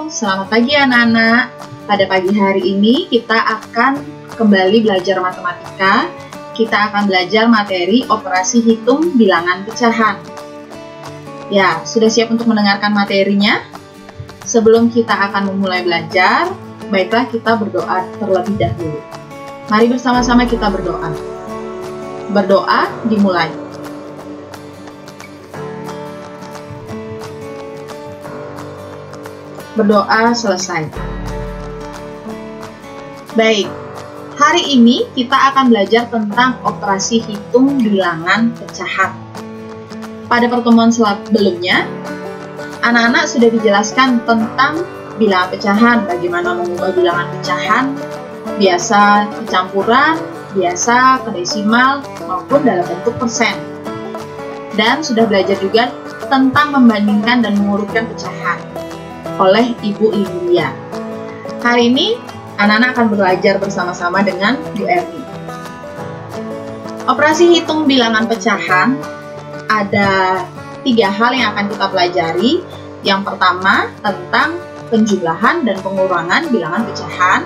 selamat pagi anak-anak. Pada pagi hari ini kita akan kembali belajar matematika. Kita akan belajar materi operasi hitung bilangan pecahan. Ya, sudah siap untuk mendengarkan materinya? Sebelum kita akan memulai belajar, baiklah kita berdoa terlebih dahulu. Mari bersama-sama kita berdoa. Berdoa dimulai. Berdoa selesai. Baik, hari ini kita akan belajar tentang operasi hitung bilangan pecahan. Pada pertemuan sebelumnya, anak-anak sudah dijelaskan tentang bilangan pecahan, bagaimana mengubah bilangan pecahan, biasa kecampuran, biasa ke desimal, maupun dalam bentuk persen. Dan sudah belajar juga tentang membandingkan dan mengurutkan pecahan oleh Ibu Lydia. Hari ini anak-anak akan belajar bersama-sama dengan Bu Erni. Operasi hitung bilangan pecahan ada 3 hal yang akan kita pelajari. Yang pertama tentang penjumlahan dan pengurangan bilangan pecahan.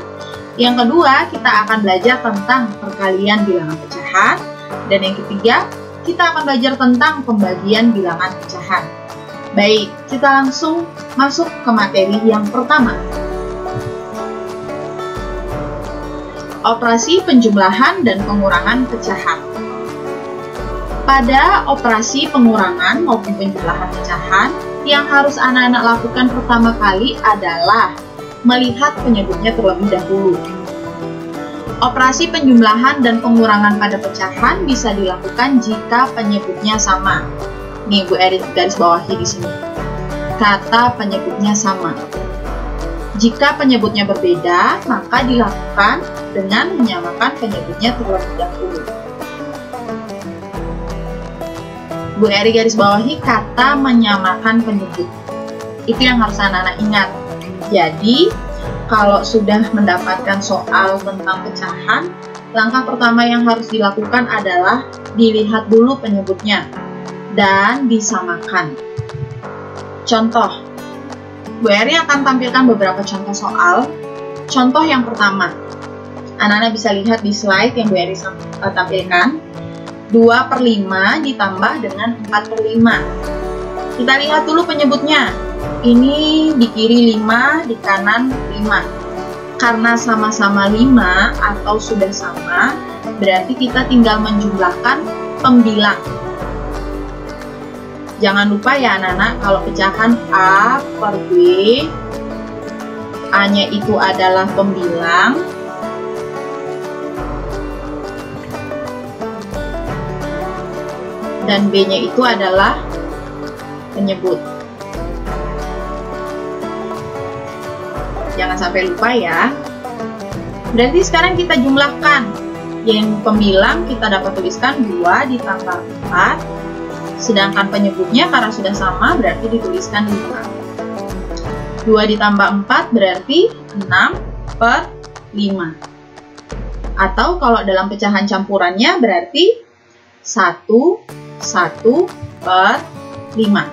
Yang kedua kita akan belajar tentang perkalian bilangan pecahan. Dan yang ketiga kita akan belajar tentang pembagian bilangan pecahan. Baik, kita langsung masuk ke materi yang pertama. Operasi penjumlahan dan pengurangan pecahan. Pada operasi pengurangan maupun penjumlahan pecahan, yang harus anak-anak lakukan pertama kali adalah melihat penyebutnya terlebih dahulu. Operasi penjumlahan dan pengurangan pada pecahan bisa dilakukan jika penyebutnya sama. Nih Bu Eri garis bawahi di sini. Kata penyebutnya sama. Jika penyebutnya berbeda, maka dilakukan dengan menyamakan penyebutnya terlebih dahulu. Bu Eri garis bawahi kata menyamakan penyebut. Itu yang harus anak-anak ingat. Jadi, kalau sudah mendapatkan soal tentang pecahan, langkah pertama yang harus dilakukan adalah dilihat dulu penyebutnya dan disamakan. Contoh, Bu Eri akan tampilkan beberapa contoh soal. Contoh yang pertama, anak-anak bisa lihat di slide yang Bu Eri tampilkan. 2/5 ditambah dengan 4/5. Kita lihat dulu penyebutnya. Ini di kiri 5, di kanan 5. Karena sama-sama 5 atau sudah sama, berarti kita tinggal menjumlahkan pembilang. Jangan lupa ya anak-anak, kalau pecahan A per B, A-nya itu adalah pembilang, dan B-nya itu adalah penyebut. Jangan sampai lupa ya. Berarti sekarang kita jumlahkan. Yang pembilang kita dapat tuliskan 2 ditambah 4. Sedangkan penyebutnya karena sudah sama berarti dituliskan 5. 2 ditambah 4 berarti 6/5. Atau kalau dalam pecahan campurannya berarti 1/5.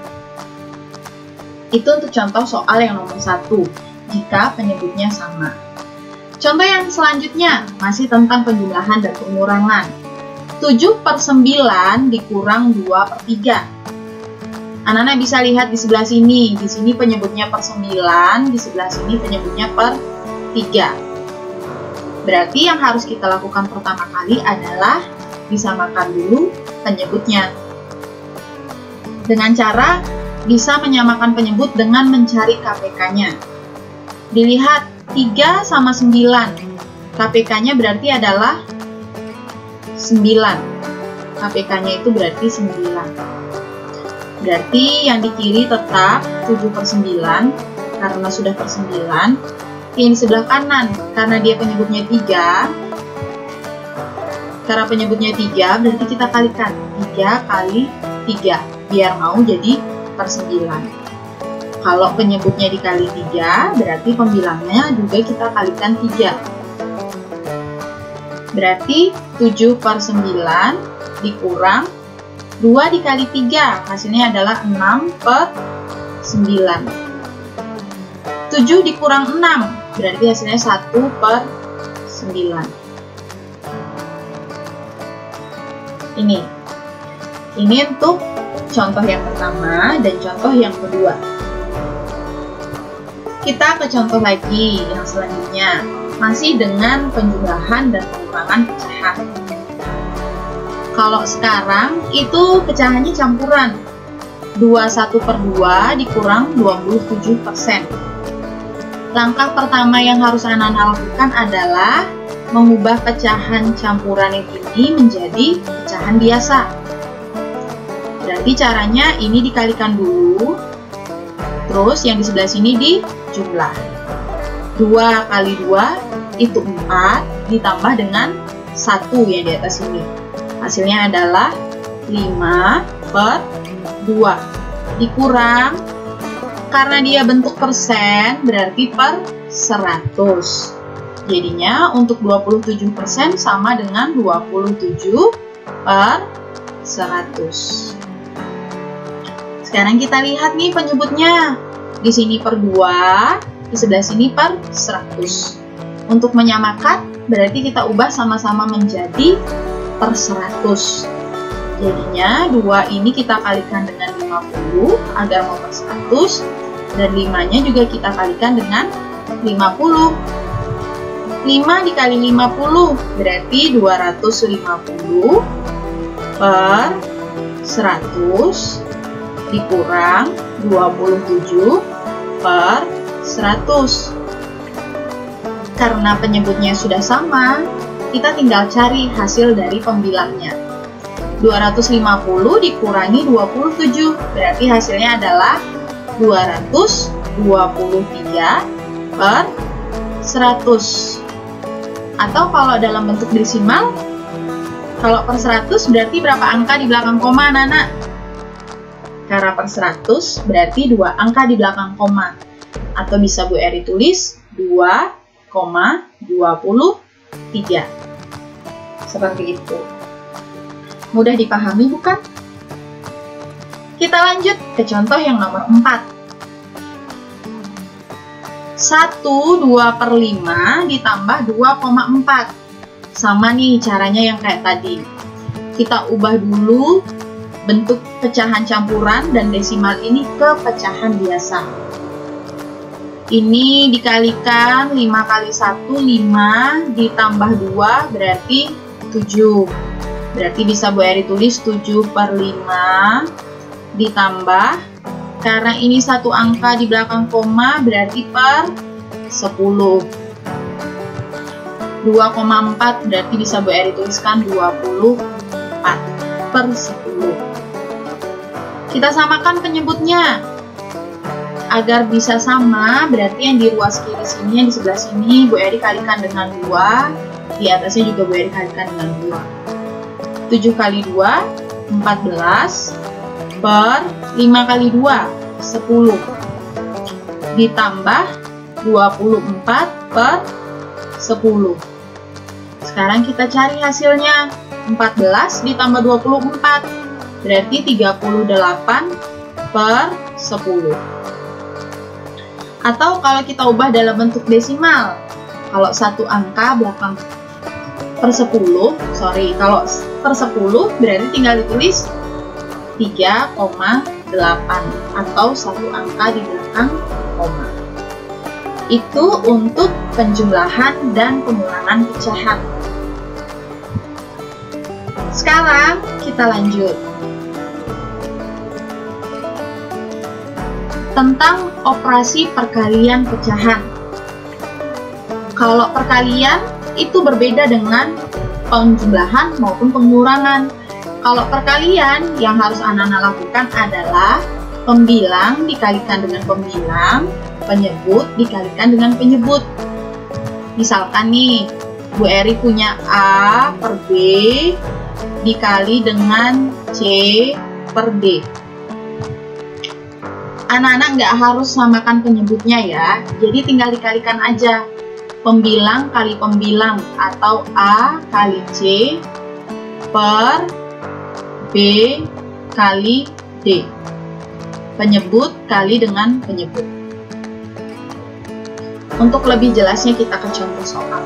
Itu untuk contoh soal yang nomor 1, jika penyebutnya sama. Contoh yang selanjutnya masih tentang penjumlahan dan pengurangan. 7/9 dikurang 2/3. Anak-anak bisa lihat di sebelah sini. Di sini penyebutnya per 9, di sebelah sini penyebutnya per 3. Berarti yang harus kita lakukan pertama kali adalah disamakan dulu penyebutnya. Dengan cara bisa menyamakan penyebut dengan mencari KPK-nya. Dilihat 3 sama 9. KPK-nya berarti adalah 9. KPK-nya itu berarti 9. Berarti yang di kiri tetap 7/9 karena sudah per 9. Yang di sebelah kanan karena dia penyebutnya 3. Karena penyebutnya 3 berarti kita kalikan 3 kali 3 biar mau jadi per 9. Kalau penyebutnya dikali 3 berarti pembilangnya juga kita kalikan 3. Berarti 7/9 dikurang 2 dikali 3, hasilnya adalah 6/9. 7 dikurang 6, berarti hasilnya 1/9. Ini untuk contoh yang pertama dan contoh yang kedua. Kita ke contoh lagi yang selanjutnya, masih dengan penjumlahan dan pengurangan pecahan. Kalau sekarang itu pecahannya campuran, 21/2 dikurang 27%. Langkah pertama yang harus anak-anak lakukan adalah mengubah pecahan campuran ini menjadi pecahan biasa. Berarti caranya ini dikalikan dulu, terus yang di sebelah sini dijumlah. 2 kali 2 itu 4, ditambah dengan 1 yang di atas ini. Hasilnya adalah 5/2. Dikurang, karena dia bentuk persen, berarti per 100. Jadinya untuk 27% sama dengan 27/100. Sekarang kita lihat nih penyebutnya. Di sini per 2, di sebelah sini per 100. Untuk menyamakan, berarti kita ubah sama-sama menjadi per 100. Jadinya 2 ini kita kalikan dengan 50 agar mau per 100, dan 5-nya juga kita kalikan dengan 50. 5 dikali 50 berarti 250 per 100 dikurang 27 per 100. Karena penyebutnya sudah sama, kita tinggal cari hasil dari pembilangnya. 250 dikurangi 27, berarti hasilnya adalah 223 per 100. Atau kalau dalam bentuk desimal, kalau per 100 berarti berapa angka di belakang koma, anak-anak? Karena per 100 berarti 2 angka di belakang koma. Atau bisa Bu Eri tulis 2,23. Seperti itu. Mudah dipahami bukan? Kita lanjut ke contoh yang nomor 4. 1/2/5 ditambah 2,4. Sama nih caranya yang kayak tadi. Kita ubah dulu bentuk pecahan campuran dan desimal ini ke pecahan biasa. Ini dikalikan 5 kali 1, 5 ditambah 2 berarti 7. Berarti bisa Bu Eri tulis 7/5 ditambah, karena ini satu angka di belakang koma berarti per 10. 2,4 berarti bisa Bu Eri tuliskan 24 per 10. Kita samakan penyebutnya. Agar bisa sama, berarti yang di ruas kiri sini, yang di sebelah sini Bu Eri kalikan dengan 2, di atasnya juga Bu Eri kalikan dengan 2. 7 kali 2, 14 per 5 kali 2, 10 ditambah 24 per 10. Sekarang kita cari hasilnya. 14 ditambah 24 berarti 38 per 10. Atau kalau kita ubah dalam bentuk desimal, kalau satu angka belakang per 10, kalau per 10 berarti tinggal ditulis 3,8 atau satu angka di belakang koma. Itu untuk penjumlahan dan pengurangan pecahan. Sekarang kita lanjut tentang operasi perkalian pecahan. Kalau perkalian itu berbeda dengan penjumlahan maupun pengurangan. Kalau perkalian yang harus anak-anak lakukan adalah pembilang dikalikan dengan pembilang, penyebut dikalikan dengan penyebut. Misalkan nih, Bu Eri punya A per B dikali dengan C per D. Anak-anak nggak harus samakan penyebutnya ya, jadi tinggal dikalikan aja. Pembilang kali pembilang atau A kali C per B kali D. Penyebut kali dengan penyebut. Untuk lebih jelasnya kita ke contoh soal.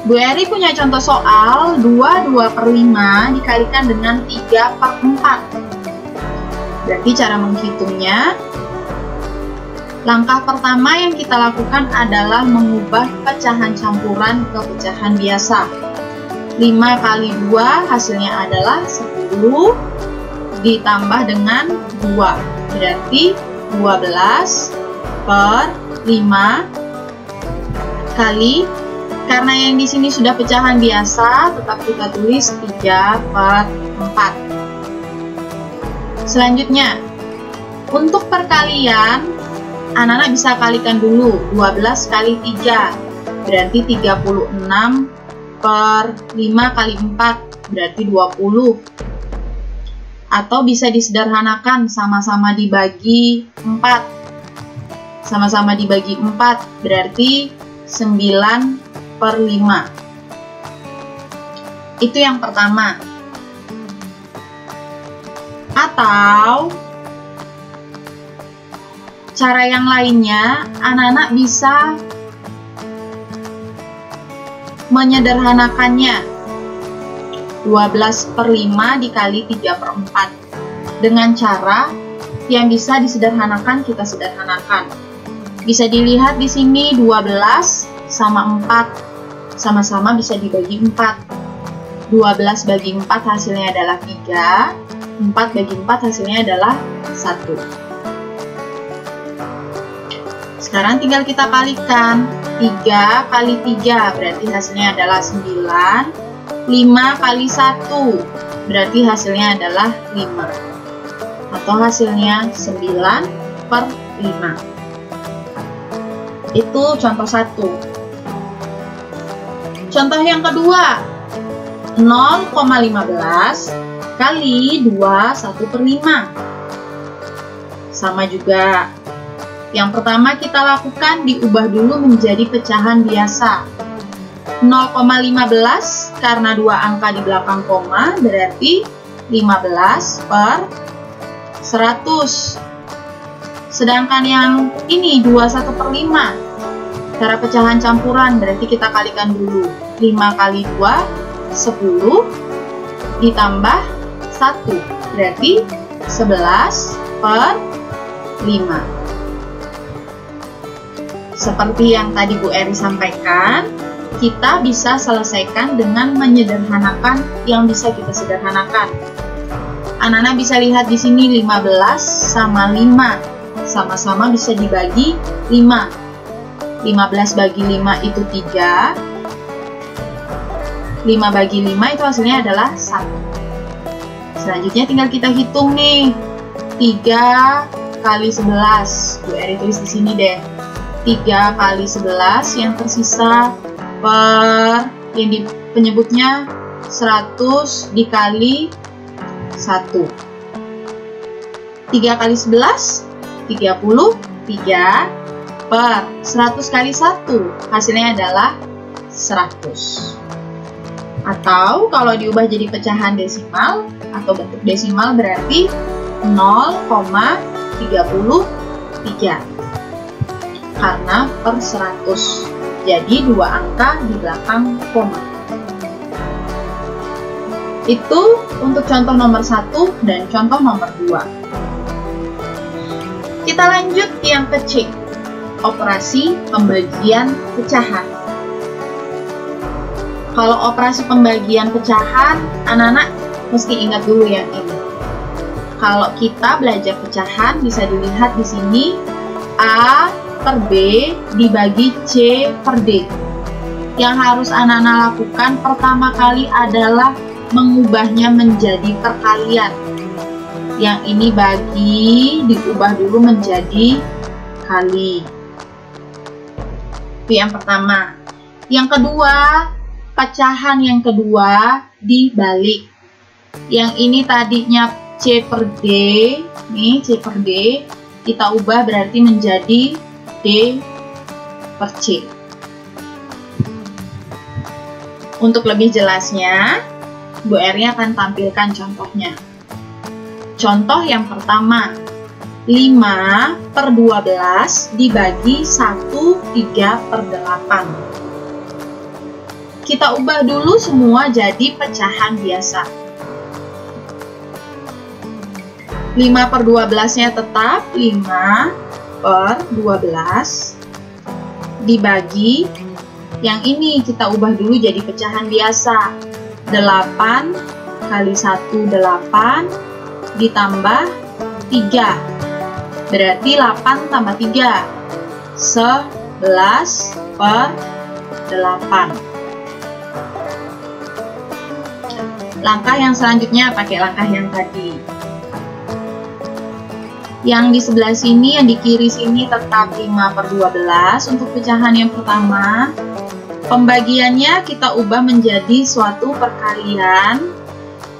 Bu Eri punya contoh soal 22/5 dikalikan dengan 3/4. Berarti cara menghitungnya, langkah pertama yang kita lakukan adalah mengubah pecahan campuran ke pecahan biasa. 5 kali 2 hasilnya adalah 10 ditambah dengan 2. Berarti 12/5 kali, karena yang di sini sudah pecahan biasa, tetap kita tulis 3/4. Selanjutnya, untuk perkalian, anak-anak bisa kalikan dulu. 12 kali 3, berarti 36/5 kali 4, berarti 20. Atau bisa disederhanakan, sama-sama dibagi 4. Sama-sama dibagi 4, berarti 9/5. Itu yang pertama. Atau cara yang lainnya, anak-anak bisa menyederhanakannya. 12/5 dikali 3/4. Dengan cara yang bisa disederhanakan, kita sederhanakan. Bisa dilihat di sini 12 sama 4, sama-sama bisa dibagi 4. 12 bagi 4 hasilnya adalah 3, 4 bagi 4 hasilnya adalah 1. Sekarang tinggal kita kalikan. 3 kali 3 berarti hasilnya adalah 9. 5 kali 1 berarti hasilnya adalah 5. Atau hasilnya 9/5. Itu contoh 1. Contoh yang kedua, 0,15 kali 2 1/5. Sama juga. Yang pertama kita lakukan, diubah dulu menjadi pecahan biasa. 0,15 karena 2 angka di belakang koma berarti 15/100. Sedangkan yang ini 21/5, cara pecahan campuran berarti kita kalikan dulu. 5 kali 2, 10 ditambah 1, berarti 11/5. Seperti yang tadi Bu Eri sampaikan, kita bisa selesaikan dengan menyederhanakan yang bisa kita sederhanakan. Anak-anak bisa lihat di sini 15 sama 5. Sama-sama bisa dibagi 5. 15 bagi 5 itu 3. 5 bagi 5 itu hasilnya adalah 1. Selanjutnya tinggal kita hitung nih. 3 kali 11. Bu Eri tulis di sini deh. 3 kali 11 yang tersisa per yang penyebutnya 100 dikali 1. 3 kali 11 33 per 100 kali 1 hasilnya adalah 100. Atau kalau diubah jadi pecahan desimal atau bentuk desimal berarti 0,33 karena per 100. Jadi 2 angka di belakang koma. Itu untuk contoh nomor 1 dan contoh nomor 2. Kita lanjut yang ke C, operasi pembagian pecahan. Kalau operasi pembagian pecahan, anak-anak mesti ingat dulu yang ini. Kalau kita belajar pecahan, bisa dilihat di sini A per B dibagi C per D. Yang harus anak-anak lakukan pertama kali adalah mengubahnya menjadi perkalian. Yang ini bagi, diubah dulu menjadi kali. Itu yang pertama. Yang kedua, pecahan yang kedua dibalik. Yang ini tadinya C per D, nih C per D, kita ubah berarti menjadi D per C. Untuk lebih jelasnya, Bu Eri akan tampilkan contohnya. Contoh yang pertama, 5/12 dibagi 1/3/8. Kita ubah dulu semua jadi pecahan biasa. 5/12-nya tetap 5/12 dibagi, yang ini kita ubah dulu jadi pecahan biasa. 8 kali 1 8 ditambah 3. Berarti 8 tambah 3 11/8. Langkah yang selanjutnya pakai langkah yang tadi. Yang di sebelah sini, yang di kiri sini tetap 5/12 untuk pecahan yang pertama. Pembagiannya kita ubah menjadi suatu perkalian.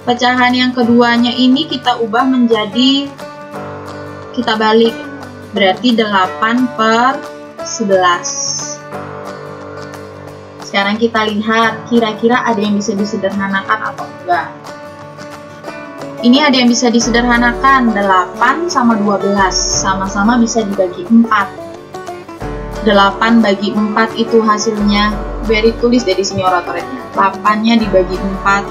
Pecahan yang keduanya ini kita ubah menjadi, kita balik, berarti 8/11. Sekarang kita lihat kira-kira ada yang bisa disederhanakan atau enggak. Ini ada yang bisa disederhanakan, 8 sama 12, sama-sama bisa dibagi 4. 8 bagi 4 itu hasilnya, beri tulis dari sini oratornya. 8-nya dibagi 4,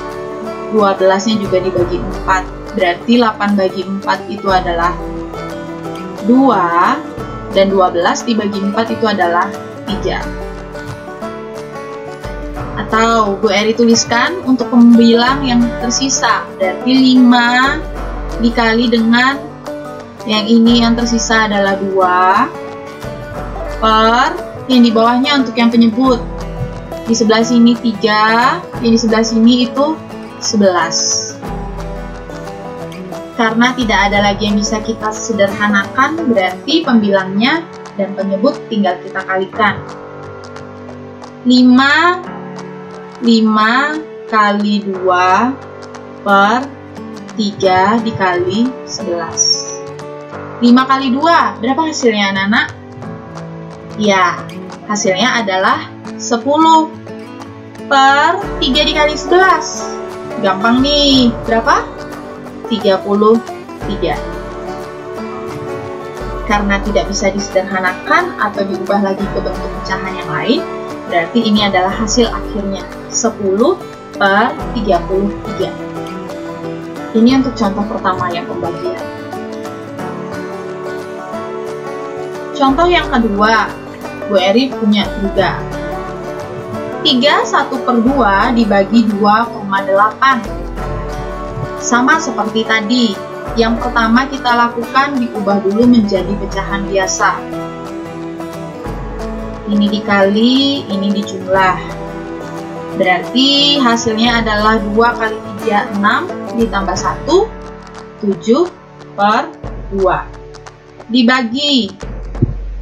12-nya juga dibagi 4. Berarti 8 bagi 4 itu adalah 2, dan 12 dibagi 4 itu adalah 3. Atau Bu Eri tuliskan untuk pembilang yang tersisa, berarti 5 dikali dengan yang ini yang tersisa adalah 2 per yang di bawahnya untuk yang penyebut. Di sebelah sini 3, yang di sebelah sini itu 11. Karena tidak ada lagi yang bisa kita sederhanakan, berarti pembilangnya dan penyebut tinggal kita kalikan. 5 kali 2 per 3 dikali 11. 5 kali 2, berapa hasilnya anak-anak? Ya, hasilnya adalah 10 per 3 dikali 11. Gampang nih, berapa? 33. Karena tidak bisa disederhanakan atau diubah lagi ke bentuk pecahan yang lain, berarti ini adalah hasil akhirnya, 10 per 33. Ini untuk contoh pertama yang pembagian. Contoh yang kedua, Bu Eri punya juga. 3/1/2 dibagi 2,8. Sama seperti tadi, yang pertama kita lakukan diubah dulu menjadi pecahan biasa. Ini dikali, ini dijumlah. Berarti hasilnya adalah 2 kali 3, 6, ditambah 1, 7 per 2. Dibagi.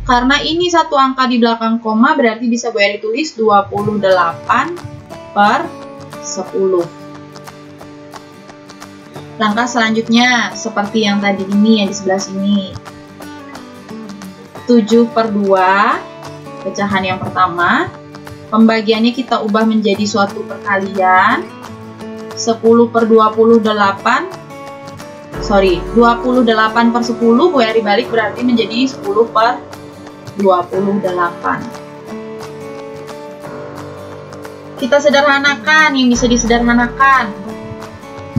Karena ini satu angka di belakang koma, berarti bisa Bu Eri tulis 28 per 10. Langkah selanjutnya, seperti yang tadi ini, yang di sebelah sini. 7/2, pecahan yang pertama. Pembagiannya kita ubah menjadi suatu perkalian. 28/10, Bu Eri balik berarti menjadi 10/28. Kita sederhanakan yang bisa disederhanakan.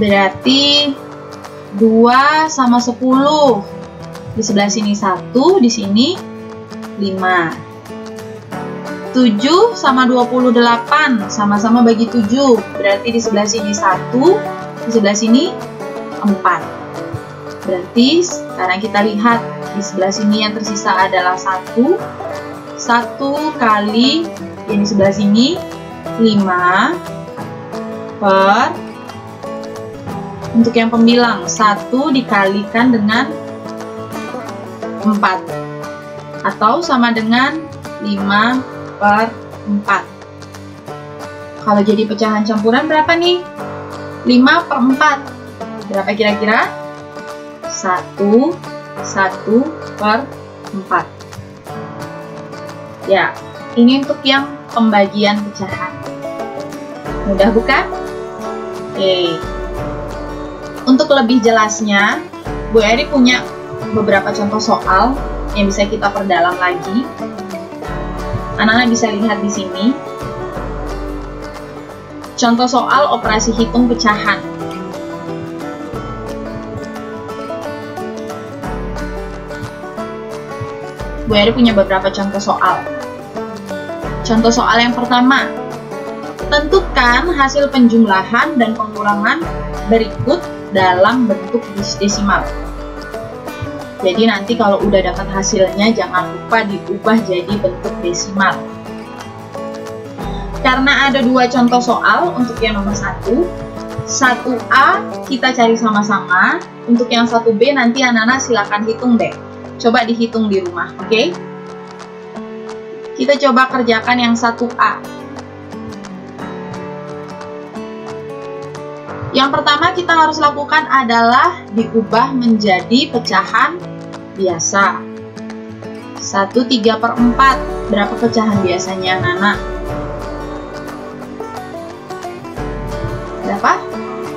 Berarti 2 sama 10. Di sebelah sini 1, di sini 5. 7 sama 28, sama-sama bagi 7. Berarti di sebelah sini 1, di sebelah sini 4. Berarti sekarang kita lihat di sebelah sini yang tersisa adalah 1. 1 kali yang di sebelah sini 5 per, untuk yang pembilang 1 dikalikan dengan 4, atau sama dengan 5/4. Kalau jadi pecahan campuran berapa nih? 5/4. Berapa kira-kira? 1/4. Ya, ini untuk yang pembagian pecahan. Mudah bukan? Oke. Untuk lebih jelasnya, Bu Eri punya beberapa contoh soal yang bisa kita perdalam lagi. Anak-anak bisa lihat di sini. Contoh soal operasi hitung pecahan. Bu Eri punya beberapa contoh soal. Contoh soal yang pertama, tentukan hasil penjumlahan dan pengurangan berikut dalam bentuk desimal. Jadi nanti kalau udah dapat hasilnya jangan lupa diubah jadi bentuk desimal. Karena ada dua contoh soal untuk yang nomor 1A kita cari sama-sama, untuk yang 1B nanti anak-anak silakan hitung deh. Coba dihitung di rumah, oke? Kita coba kerjakan yang 1A. Yang pertama kita harus lakukan adalah diubah menjadi pecahan biasa. 1/3/4. Berapa pecahan biasanya anak-anak? Berapa?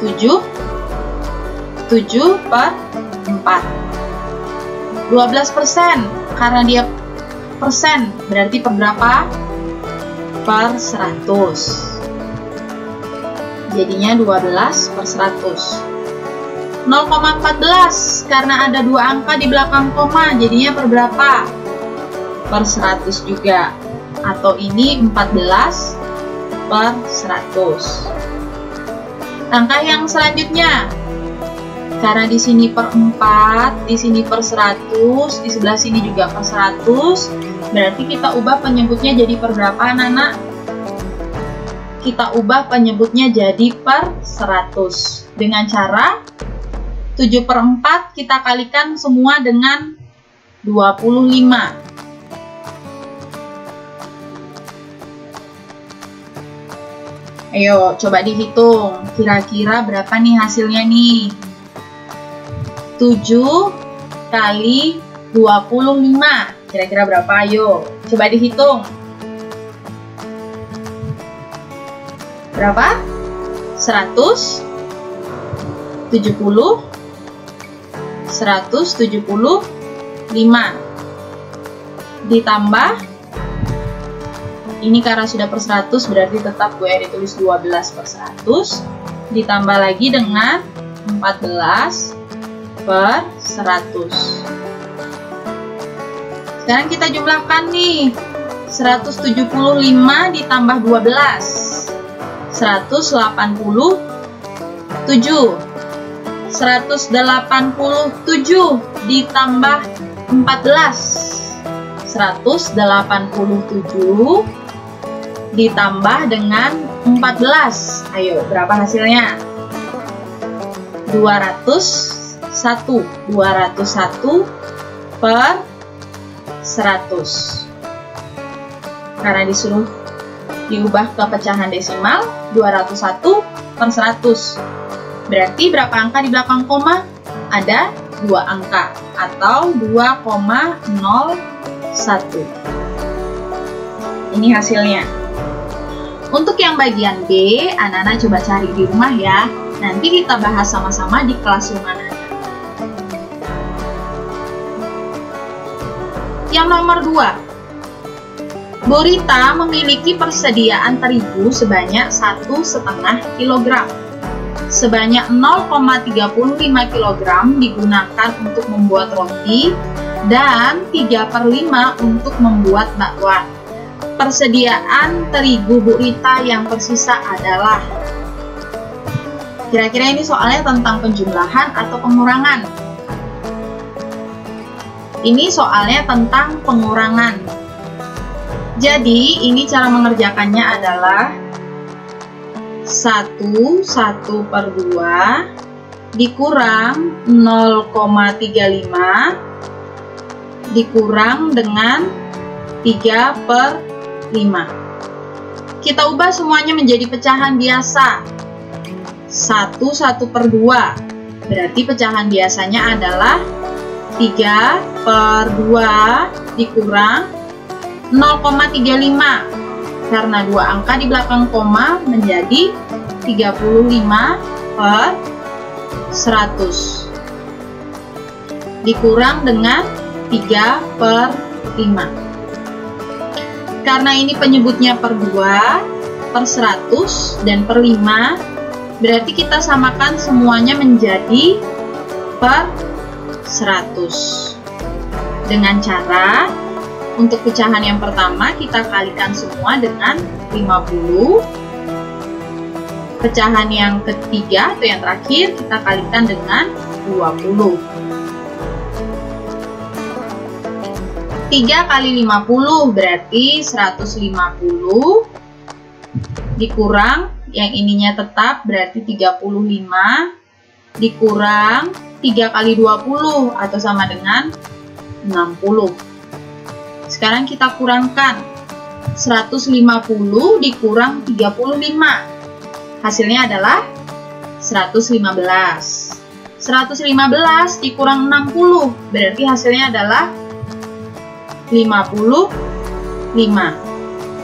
7/4. 12%, karena dia persen, berarti per berapa? Per 100. Jadinya 12/100. 0,14, karena ada dua angka di belakang koma, jadinya per berapa? Per 100 juga. Atau ini 14/100. Langkah yang selanjutnya, karena di sini per 4, di sini per 100, di sebelah sini juga per 100, berarti kita ubah penyebutnya jadi per berapa anak-anak? Kita ubah penyebutnya jadi per 100. Dengan cara 7/4 kita kalikan semua dengan 25. Ayo, coba dihitung. Kira-kira berapa nih hasilnya nih? 7 kali 25. Kira-kira berapa? Ayo, coba dihitung. Berapa? 170. 175. Ditambah, ini karena sudah per 100 berarti tetap Bu Eri tulis 12/100. Ditambah lagi dengan 14/100. Sekarang kita jumlahkan nih. 175 ditambah 12. 187. 187 ditambah 14. 187 ditambah dengan 14. Ayo, berapa hasilnya? 201. 201 per 100. Karena disuruh diubah ke pecahan desimal, 201 per 100. Berarti berapa angka di belakang koma? Ada 2 angka atau 2,01. Ini hasilnya. Untuk yang bagian B, anak-anak coba cari di rumah ya. Nanti kita bahas sama-sama di kelas rumah anak. Yang nomor 2. Bu Rita memiliki persediaan terigu sebanyak 1,5 kg. Sebanyak 0,35 kg digunakan untuk membuat roti dan 3/5 untuk membuat bakwan. Persediaan terigu Bu Rita yang tersisa adalah, kira-kira ini soalnya tentang penjumlahan atau pengurangan? Ini soalnya tentang pengurangan. Jadi ini cara mengerjakannya adalah 1/2 dikurang 0,35 dikurang dengan 3/5. Kita ubah semuanya menjadi pecahan biasa. 1/2 berarti pecahan biasanya adalah 3/2 dikurang 0,35. Karena dua angka di belakang koma menjadi 35/100. dikurang dengan 3/5. Karena ini penyebutnya per 2, per 100, dan per 5, berarti kita samakan semuanya menjadi per 100. Dengan cara, untuk pecahan yang pertama kita kalikan semua dengan 50. Pecahan yang ketiga atau yang terakhir kita kalikan dengan 20. 3 kali 50 berarti 150, dikurang yang ininya tetap berarti 35, dikurang 3 kali 20 atau sama dengan 60. Sekarang kita kurangkan 150 dikurang 35, hasilnya adalah 115. 115 dikurang 60 berarti hasilnya adalah 55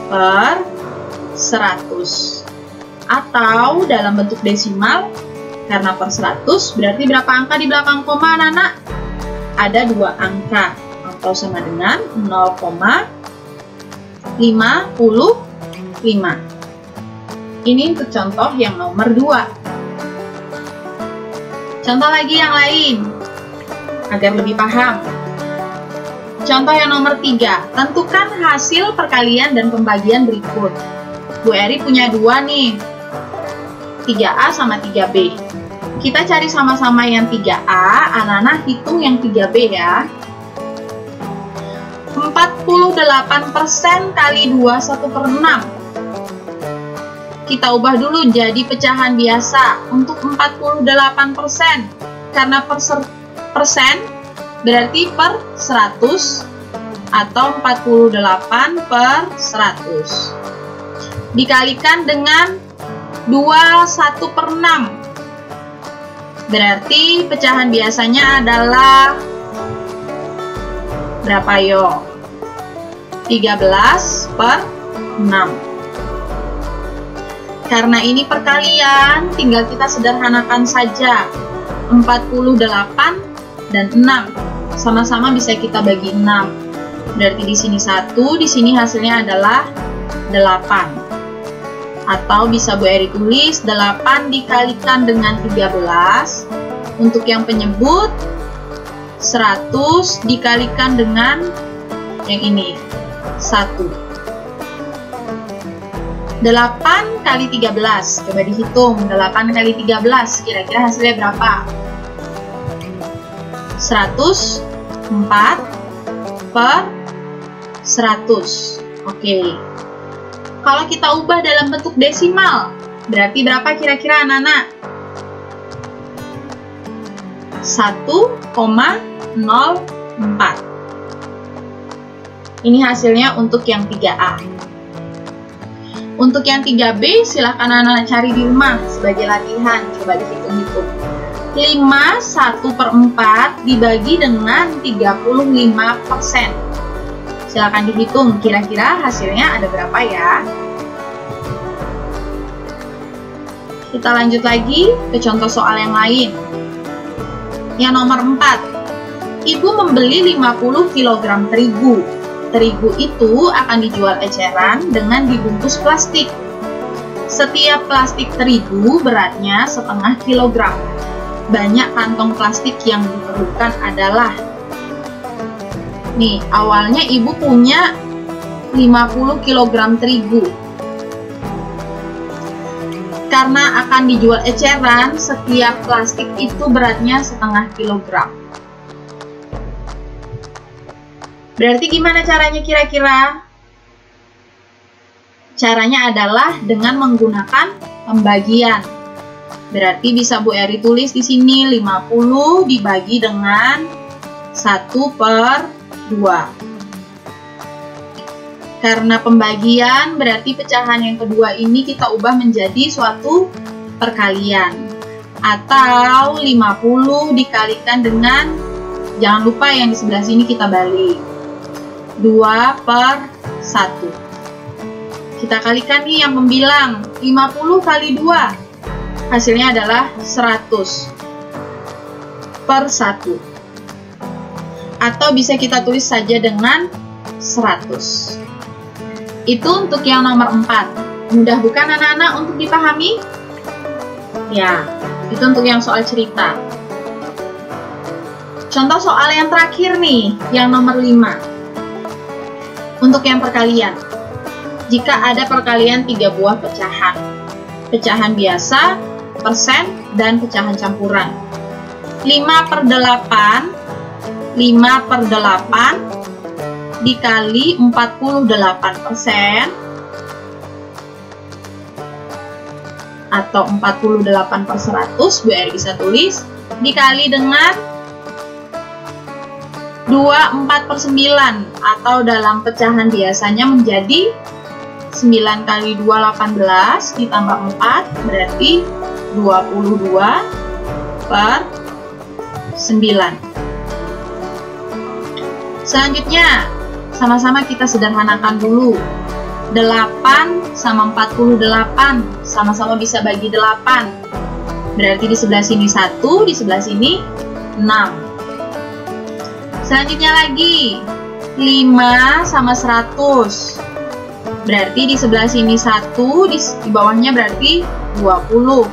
per 100. Atau dalam bentuk desimal, karena per 100 berarti berapa angka di belakang koma, anak-anak? Ada 2 angka atau sama dengan 0,55. Ini untuk contoh yang nomor 2. Contoh lagi yang lain agar lebih paham. Contoh yang nomor 3, tentukan hasil perkalian dan pembagian berikut. Bu Eri punya 2 nih, 3A sama 3B. Kita cari sama-sama yang 3A, anak-anak hitung yang 3B ya. 48% kali 2, 1/6. Kita ubah dulu jadi pecahan biasa untuk 48%. Karena persen berarti per 100 atau 48 per 100. Dikalikan dengan 2, 1/6. Berarti pecahan biasanya adalah berapa yo? 13 per 6. Karena ini perkalian, tinggal kita sederhanakan saja. 48 dan 6 sama-sama bisa kita bagi 6. Berarti di sini 1, di sini hasilnya adalah 8. Atau bisa Bu Eri tulis 8 dikalikan dengan 13. Untuk yang penyebut 100 dikalikan dengan yang ini 1. 8 kali 13, coba dihitung. 8 kali 13 kira-kira hasilnya berapa? 104 per 100. Oke. Kalau kita ubah dalam bentuk desimal, berarti berapa kira-kira anak-anak? 1,04. Ini hasilnya untuk yang 3A. Untuk yang 3B, silahkan anak-anak cari di rumah sebagai latihan. Coba dihitung-hitung. 5 1/4 dibagi dengan 35%. Silahkan dihitung, kira-kira hasilnya ada berapa ya? Kita lanjut lagi ke contoh soal yang lain. Yang nomor 4. Ibu membeli 50 kg terigu. Terigu itu akan dijual eceran dengan dibungkus plastik. Setiap plastik terigu beratnya 0,5 kilogram. Banyak kantong plastik yang diperlukan adalah, nih, awalnya ibu punya 50 kg terigu. Karena akan dijual eceran, setiap plastik itu beratnya 0,5 kilogram. Berarti gimana caranya kira-kira? Caranya adalah dengan menggunakan pembagian. Berarti bisa Bu Eri tulis di sini 50 dibagi dengan 1/2. Karena pembagian, berarti pecahan yang kedua ini kita ubah menjadi suatu perkalian. Atau 50 dikalikan dengan, jangan lupa yang di sebelah sini kita balik. 2/1. Kita kalikan nih yang membilang. 50 kali 2. Hasilnya adalah 100 per 1. atau bisa kita tulis saja dengan 100. Itu untuk yang nomor 4. Mudah bukan anak-anak untuk dipahami? Ya, itu untuk yang soal cerita. Contoh soal yang terakhir nih, yang nomor 5. Untuk yang perkalian. Jika ada perkalian 3 buah pecahan. Pecahan biasa, persen, dan pecahan campuran. 5/8 dikali 48% atau 48/100, Bu Eri bisa tulis, dikali dengan 24/9 atau dalam pecahan biasanya menjadi 9 kali 2 18 ditambah 4 berarti 22/9. Selanjutnya, sama-sama kita sederhanakan dulu. 8 sama 48, sama-sama bisa bagi 8. Berarti di sebelah sini 1, di sebelah sini 6. Selanjutnya lagi, 5 sama 100. Berarti di sebelah sini 1, di bawahnya berarti 20.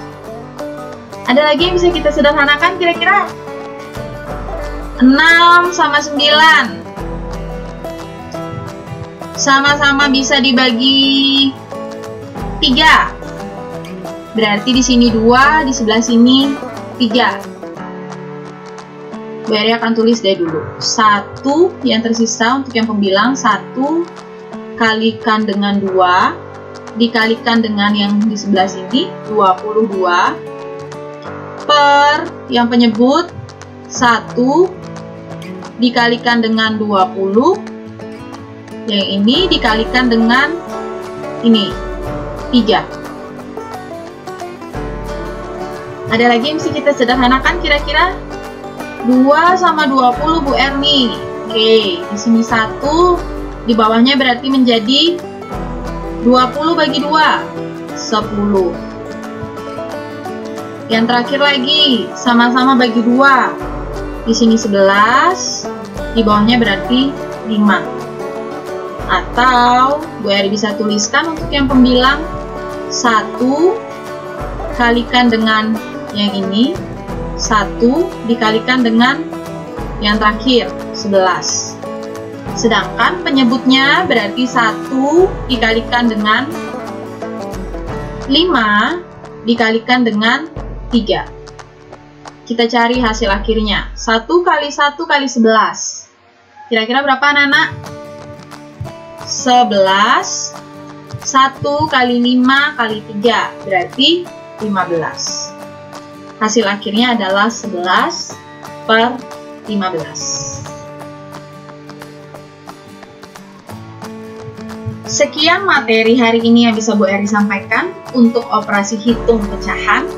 Ada lagi yang bisa kita sederhanakan kira-kira? 6 sama 9. Sama-sama bisa dibagi 3. Berarti di sini 2, di sebelah sini 3. Bu Eri akan tulis deh dulu. 1 yang tersisa untuk yang pembilang, 1 kalikan dengan 2 dikalikan dengan yang di sebelah sini 22 per yang penyebut 1 dikalikan dengan 20, yang ini dikalikan dengan ini 3. Ada lagi yang bisa kita sederhanakan kira-kira? 2 sama 20 Bu Erni. Oke, di sini 1, di bawahnya berarti menjadi 20 bagi 2, 10. Yang terakhir lagi, sama-sama bagi 2. Di sini 11, di bawahnya berarti 5. Atau Bu Eri bisa tuliskan untuk yang pembilang 1 kalikan dengan yang ini, 1 dikalikan dengan yang terakhir 11. Sedangkan penyebutnya berarti 1 dikalikan dengan 5 dikalikan dengan 3. Kita cari hasil akhirnya. 1 kali 1 kali 11. Kira-kira berapa anak-anak? 11. 1 kali 5 kali 3. Berarti 15. Hasil akhirnya adalah 11/15. Sekian materi hari ini yang bisa Bu Eri sampaikan untuk operasi hitung pecahan.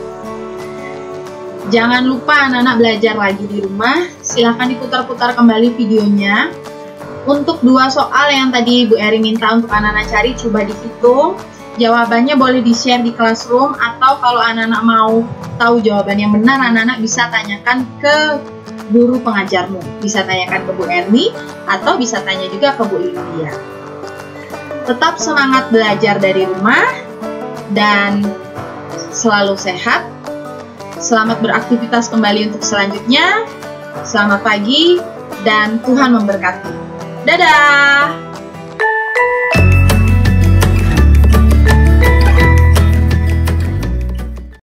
Jangan lupa anak-anak belajar lagi di rumah. Silahkan diputar-putar kembali videonya. Untuk 2 soal yang tadi Bu Eri minta untuk anak-anak cari, coba dihitung. Jawabannya boleh di-share di classroom, atau kalau anak-anak mau tahu jawaban yang benar, anak-anak bisa tanyakan ke guru pengajarmu. Bisa tanyakan ke Bu Erni, atau bisa tanya juga ke Bu Lydia. Tetap semangat belajar dari rumah, dan selalu sehat. Selamat beraktivitas kembali untuk selanjutnya. Selamat pagi, dan Tuhan memberkati. Dadah!